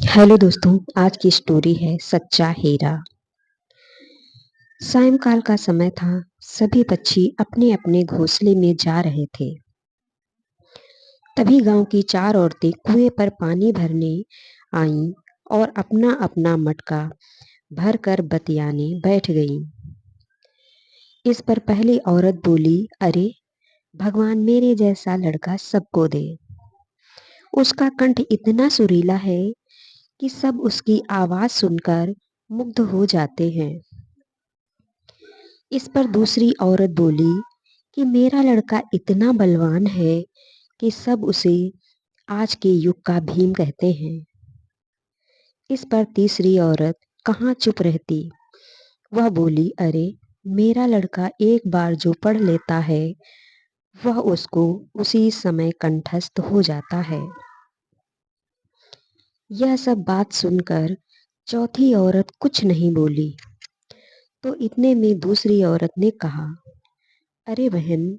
Hello दोस्तों, आज की स्टोरी है सच्चा हीरा। सायंकाल का समय था। सभी पक्षी अपने अपने घोंसले में जा रहे थे। तभी गांव की चार औरतें कुएं पर पानी भरने आईं और अपना अपना मटका भरकर बतियाने बैठ गईं। इस पर पहली औरत बोली, अरे भगवान मेरे जैसा लड़का सबको दे। उसका कंठ इतना सुरीला है कि सब उसकी आवाज सुनकर मुग्ध हो जाते हैं। इस पर दूसरी औरत बोली कि मेरा लड़का इतना बलवान है कि सब उसे आज के युग का भीम कहते हैं। इस पर तीसरी औरत कहाँ चुप रहती। वह बोली, अरे मेरा लड़का एक बार जो पढ़ लेता है वह उसको उसी समय कंठस्थ हो जाता है। यह सब बात सुनकर चौथी औरत कुछ नहीं बोली। तो इतने में दूसरी औरत ने कहा, अरे बहन,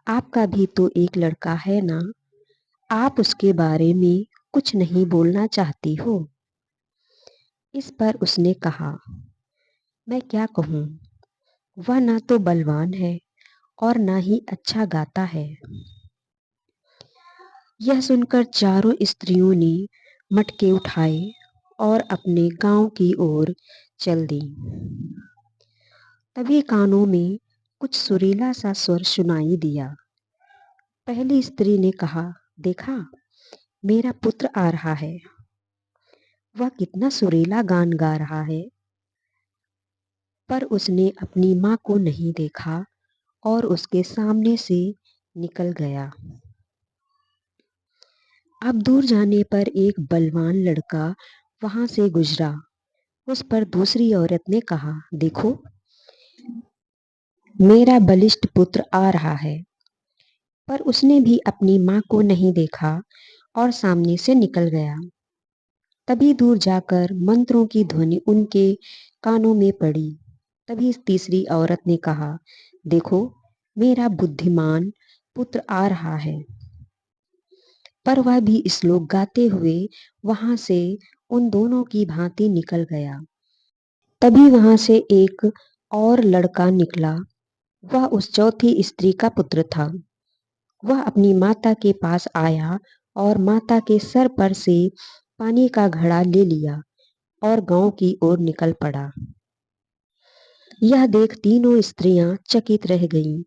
आपका भी तो एक लड़का है ना, आप उसके बारे में कुछ नहीं बोलना चाहती हो। इस पर उसने कहा, मैं क्या कहूँ, वह ना तो बलवान है और ना ही अच्छा गाता है। यह सुनकर चारों स्त्रियों ने मटके उठाए और अपने गांव की ओर चल दी। तभी कानों में कुछ सुरीला सा स्वर सुनाई दिया। पहली स्त्री ने कहा, देखा, मेरा पुत्र आ रहा है। वह कितना सुरीला गान गा रहा है। पर उसने अपनी माँ को नहीं देखा और उसके सामने से निकल गया। अब दूर जाने पर एक बलवान लड़का वहां से गुजरा। उस पर दूसरी औरत ने कहा, देखो, मेरा बलिष्ठ पुत्र आ रहा है। पर उसने भी अपनी माँ को नहीं देखा और सामने से निकल गया। तभी दूर जाकर मंत्रों की ध्वनि उनके कानों में पड़ी। तभी तीसरी औरत ने कहा, देखो, मेरा बुद्धिमान पुत्र आ रहा है। पर वह भी श्लोक गाते हुए वहां से उन दोनों की भांति निकल गया। तभी वहां से एक और लड़का निकला। वह उस चौथी स्त्री का पुत्र था। वह अपनी माता के पास आया और माता के सर पर से पानी का घड़ा ले लिया और गांव की ओर निकल पड़ा। यह देख तीनों स्त्रियां चकित रह गईं,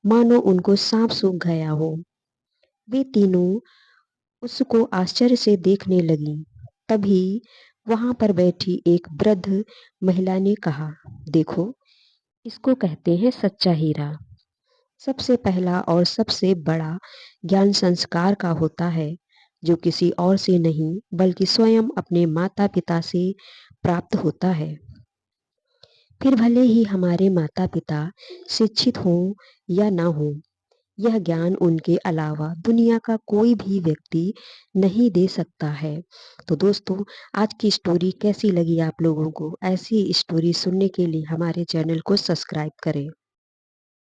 मानो उनको सांप सूंघ गया हो। वे तीनों उसको आश्चर्य से देखने लगीं। तभी वहां पर बैठी एक वृद्ध महिला ने कहा, देखो, इसको कहते हैं सच्चा हीरा। सबसे पहला और सबसे बड़ा ज्ञान संस्कार का होता है, जो किसी और से नहीं बल्कि स्वयं अपने माता पिता से प्राप्त होता है। फिर भले ही हमारे माता पिता शिक्षित हों या ना हों, यह ज्ञान उनके अलावा दुनिया का कोई भी व्यक्ति नहीं दे सकता है। तो दोस्तों, आज की स्टोरी कैसी लगी आप लोगों को? ऐसी स्टोरी सुनने के लिए हमारे चैनल को सब्सक्राइब करें।